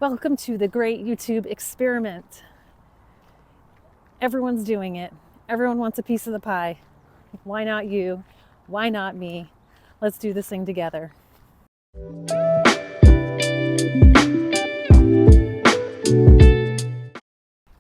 Welcome to the great YouTube experiment. Everyone's doing it. Everyone wants a piece of the pie. Why not you? Why not me? Let's do this thing together.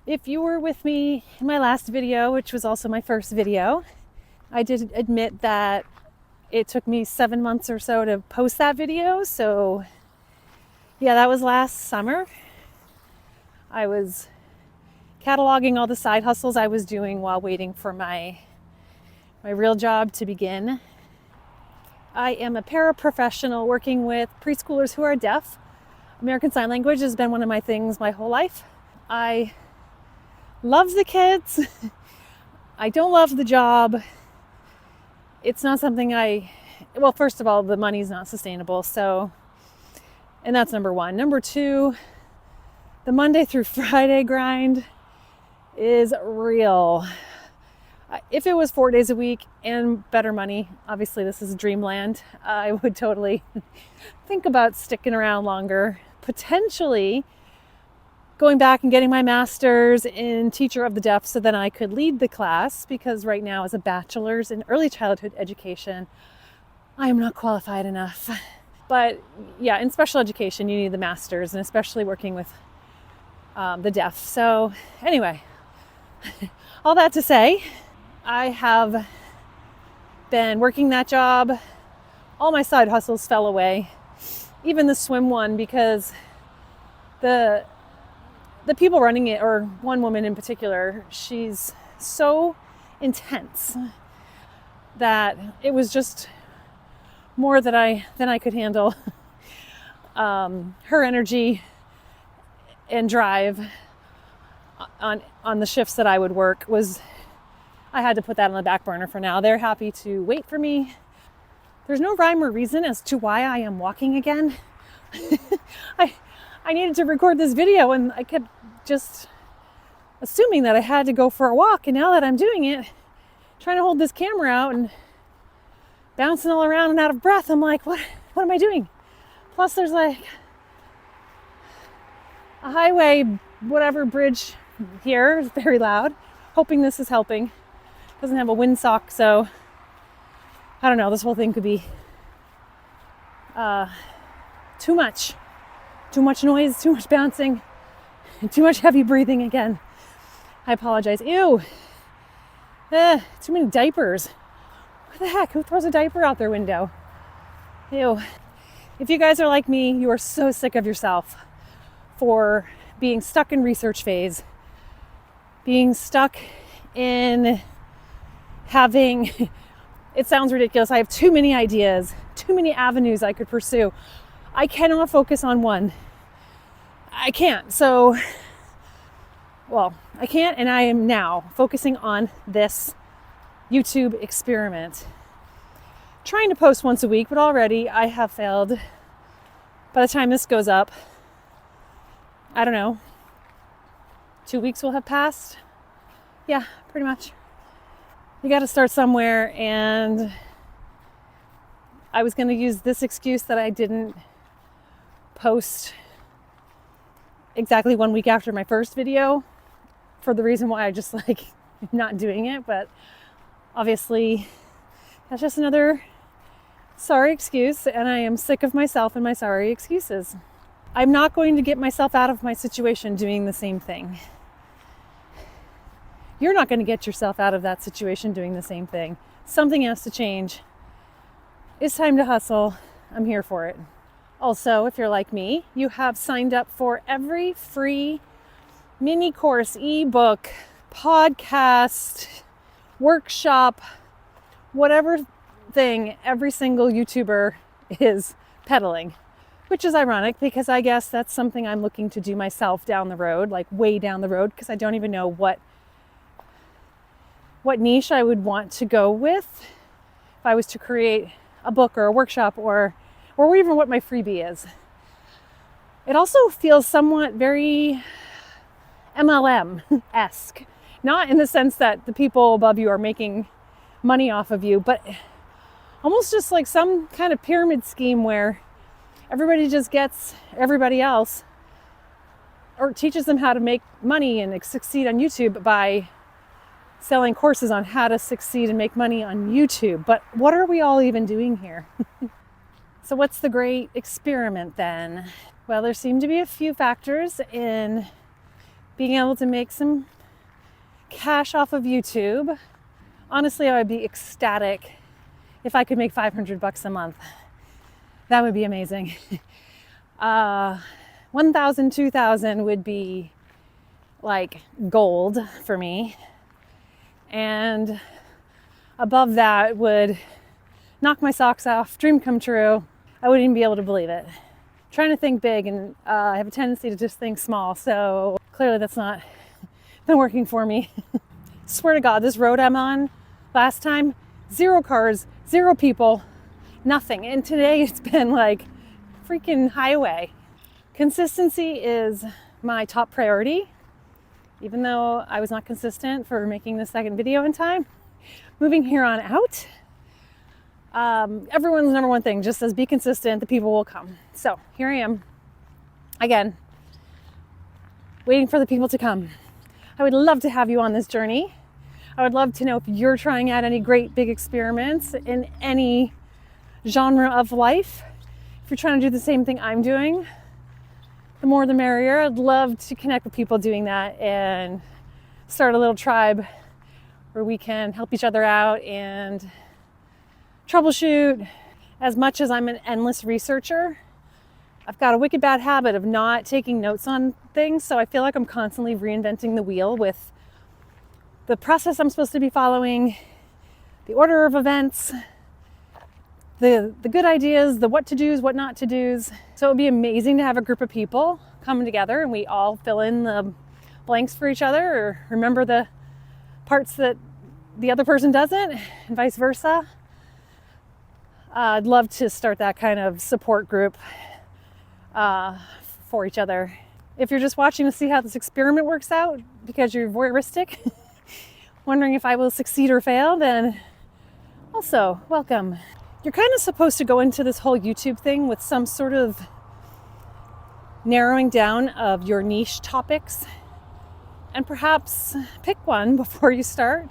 If you were with me in my last video, which was also my first video, I did admit that it took me 7 months or so to post that video. So yeah, that was last summer. I was cataloging all the side hustles I was doing while waiting for my real job to begin. I am a paraprofessional working with preschoolers who are deaf. American Sign Language has been one of my things my whole life. I love the kids. I don't love the job. It's not something well, first of all, the money's not sustainable. And that's number one. Number two, the Monday through Friday grind is real. If it was 4 days a week and better money, obviously this is dreamland, I would totally think about sticking around longer, potentially going back and getting my master's in teacher of the deaf so then I could lead the class, because right now as a bachelor's in early childhood education, I am not qualified enough. But yeah, in special education, you need the master's, and especially working with the deaf. So anyway, all that to say, I have been working that job. All my side hustles fell away, even the swim one, because the people running it, or one woman in particular, she's so intense that it was just more than I could handle. Her energy and drive on the shifts that I would work I had to put that on the back burner for now. They're happy to wait for me. There's no rhyme or reason as to why I am walking again. I needed to record this video and I kept just assuming that I had to go for a walk, and now that I'm doing it, trying to hold this camera out and bouncing all around and out of breath, I'm like, what am I doing? Plus there's like a highway, whatever bridge here is very loud. Hoping this is helping. Doesn't have a windsock, so I don't know, this whole thing could be too much noise, too much bouncing, too much heavy breathing again. I apologize. Ew. Too many diapers. What the heck? Who throws a diaper out their window? Ew. If you guys are like me, you are so sick of yourself for being stuck in research phase, being stuck in having, it sounds ridiculous, I have too many ideas, too many avenues I could pursue. I cannot focus on one. I can't. I can't, and I am now focusing on this YouTube experiment. Trying to post once a week, but already I have failed. By the time this goes up, I don't know, 2 weeks will have passed. Yeah, pretty much. You got to start somewhere, and I was going to use this excuse that I didn't post exactly 1 week after my first video for the reason why I just not doing it, but obviously that's just another sorry excuse, and I am sick of myself and my sorry excuses. I'm not going to get myself out of my situation doing the same thing. You're not going to get yourself out of that situation doing the same thing. Something has to change. It's time to hustle. I'm here for it. Also, if you're like me, you have signed up for every free mini course, ebook, podcast, workshop, whatever thing every single YouTuber is peddling, which is ironic because I guess that's something I'm looking to do myself down the road, like way down the road, because I don't even know what niche I would want to go with if I was to create a book or a workshop or even what my freebie is. It also feels somewhat very MLM-esque. Not in the sense that the people above you are making money off of you, but almost just like some kind of pyramid scheme where everybody just gets everybody else or teaches them how to make money and succeed on YouTube by selling courses on how to succeed and make money on YouTube. But what are we all even doing here? So what's the great experiment then? Well, there seem to be a few factors in being able to make some cash off of YouTube. Honestly, I would be ecstatic if I could make $500 a month. That would be amazing. 1,000, 2,000 would be like gold for me. And above that would knock my socks off, dream come true. I wouldn't even be able to believe it. Trying to think big, and I have a tendency to just think small. So clearly that's not been working for me. Swear to God, this road I'm on last time, 0 cars, 0 people, nothing. And today it's been like freaking highway. Consistency is my top priority. Even though I was not consistent for making the second video in time, moving here on out, everyone's number one thing just says be consistent, the people will come. So here I am, again, waiting for the people to come. I would love to have you on this journey. I would love to know if you're trying out any great big experiments in any genre of life. If you're trying to do the same thing I'm doing, the more the merrier. I'd love to connect with people doing that and start a little tribe where we can help each other out and troubleshoot. As much as I'm an endless researcher, I've got a wicked bad habit of not taking notes on things, so I feel like I'm constantly reinventing the wheel with the process I'm supposed to be following, the order of events, the good ideas, the what to do's, what not to do's. So it would be amazing to have a group of people come together and we all fill in the blanks for each other or remember the parts that the other person doesn't and vice versa. I'd love to start that kind of support group for each other. If you're just watching to see how this experiment works out because you're voyeuristic, wondering if I will succeed or fail, then also welcome. You're kind of supposed to go into this whole YouTube thing with some sort of narrowing down of your niche topics and perhaps pick one before you start.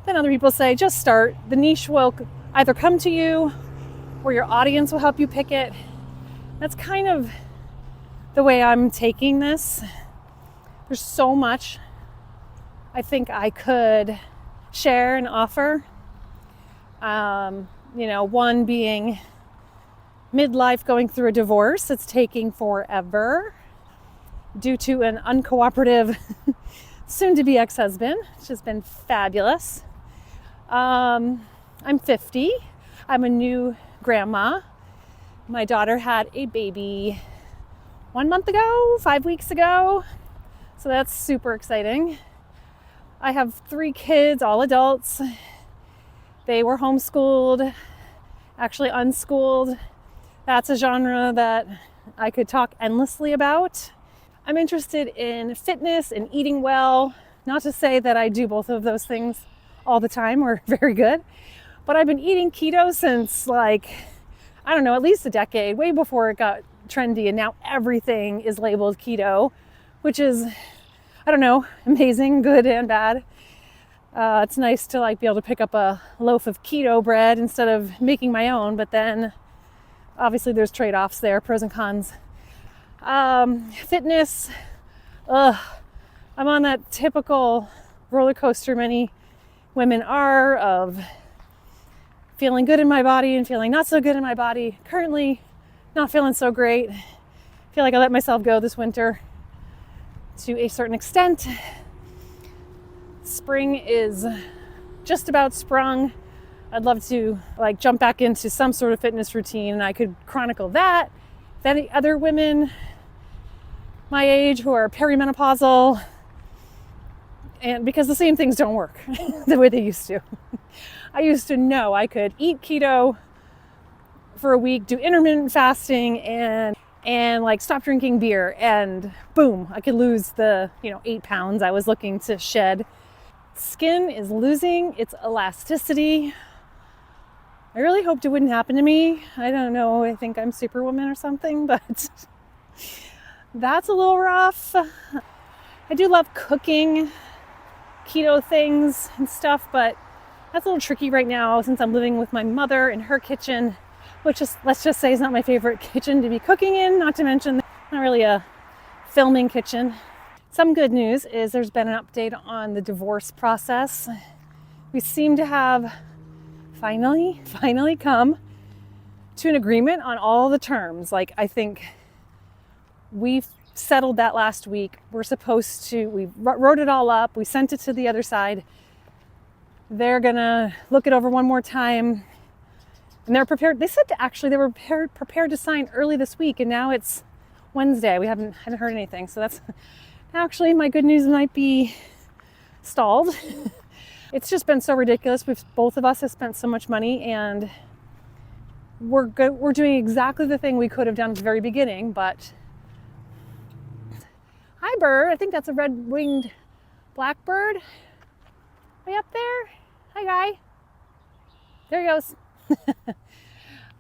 Then other people say, just start. The niche will either come to you or your audience will help you pick it. That's kind of the way I'm taking this. There's so much I think I could share and offer. One being midlife, going through a divorce. It's taking forever due to an uncooperative soon-to-be ex-husband, which has been fabulous. I'm 50. I'm a new grandma. My daughter had a baby 1 month ago, 5 weeks ago. So that's super exciting. I have 3 kids, all adults. They were homeschooled, actually unschooled. That's a genre that I could talk endlessly about. I'm interested in fitness and eating well. Not to say that I do both of those things all the time or very good, but I've been eating keto since at least a decade, way before it got trendy, and now everything is labeled keto, which is, amazing, good and bad. It's nice to be able to pick up a loaf of keto bread instead of making my own, but then obviously there's trade-offs there, pros and cons. Fitness, I'm on that typical roller coaster many women are of feeling good in my body and feeling not so good in my body. Currently not feeling so great. Feel like I let myself go this winter to a certain extent. Spring is just about sprung. I'd love to jump back into some sort of fitness routine, and I could chronicle that. Then other women my age who are perimenopausal, and because the same things don't work the way they used to. I used to know I could eat keto for a week, do intermittent fasting, and stop drinking beer, and boom, I could lose the 8 pounds I was looking to shed. Skin is losing its elasticity. I really hoped it wouldn't happen to me. I don't know, I think I'm Superwoman or something, but that's a little rough. I do love cooking keto things and stuff, but that's a little tricky right now since I'm living with my mother in her kitchen, which is, let's just say, is not my favorite kitchen to be cooking in, not to mention not really a filming kitchen. Some good news is there's been an update on the divorce process. We seem to have finally come to an agreement on all the terms. Like, I think we settled that last week. We wrote it all up. We sent it to the other side. They're gonna look it over one more time, and they're prepared. They said they were prepared to sign early this week, and now it's Wednesday. We haven't heard anything. So that's actually, my good news might be stalled. It's just been so ridiculous. Both of us have spent so much money, and we're doing exactly the thing we could have done at the very beginning. But hi, bird. I think that's a red-winged blackbird. Way up there. Hi, guy. There he goes.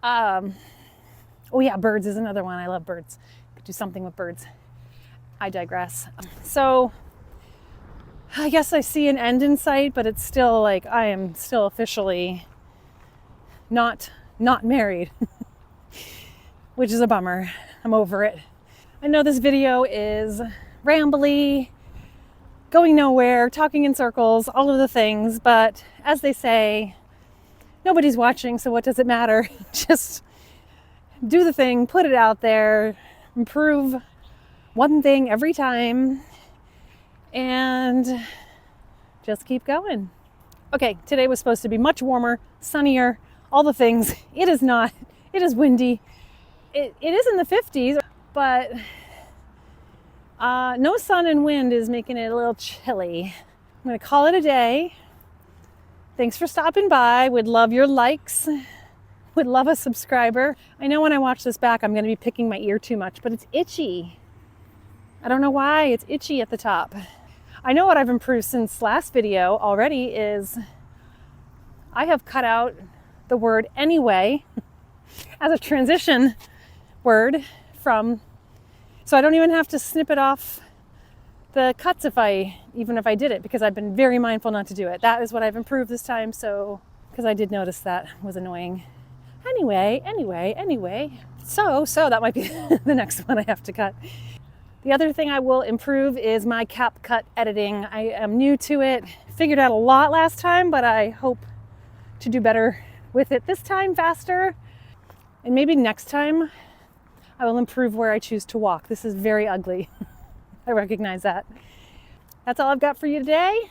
Oh yeah, birds is another one. I love birds. Could do something with birds. I digress. So I guess I see an end in sight, but it's still like I am still officially not married, which is a bummer. I'm over it. I know this video is rambly, going nowhere, talking in circles, all of the things, but as they say, nobody's watching, so what does it matter? Just do the thing, put it out there, improve one thing every time, and just keep going. Okay, today was supposed to be much warmer, sunnier, all the things. It is not. It is windy. It is in the 50s, but no sun and wind is making it a little chilly. I'm going to call it a day. Thanks for stopping by. Would love your likes. Would love a subscriber. I know when I watch this back, I'm going to be picking my ear too much, but it's itchy. I don't know why. It's itchy at the top. I know what I've improved since last video already is I have cut out the word anyway as a transition word so I don't even have to snip it off the cuts even if I did it, because I've been very mindful not to do it. That is what I've improved this time, so because I did notice that was annoying. Anyway. So that might be the next one I have to cut. The other thing I will improve is my CapCut editing. I am new to it. Figured out a lot last time, but I hope to do better with it this time, faster. And maybe next time I will improve where I choose to walk. This is very ugly. I recognize that. That's all I've got for you today.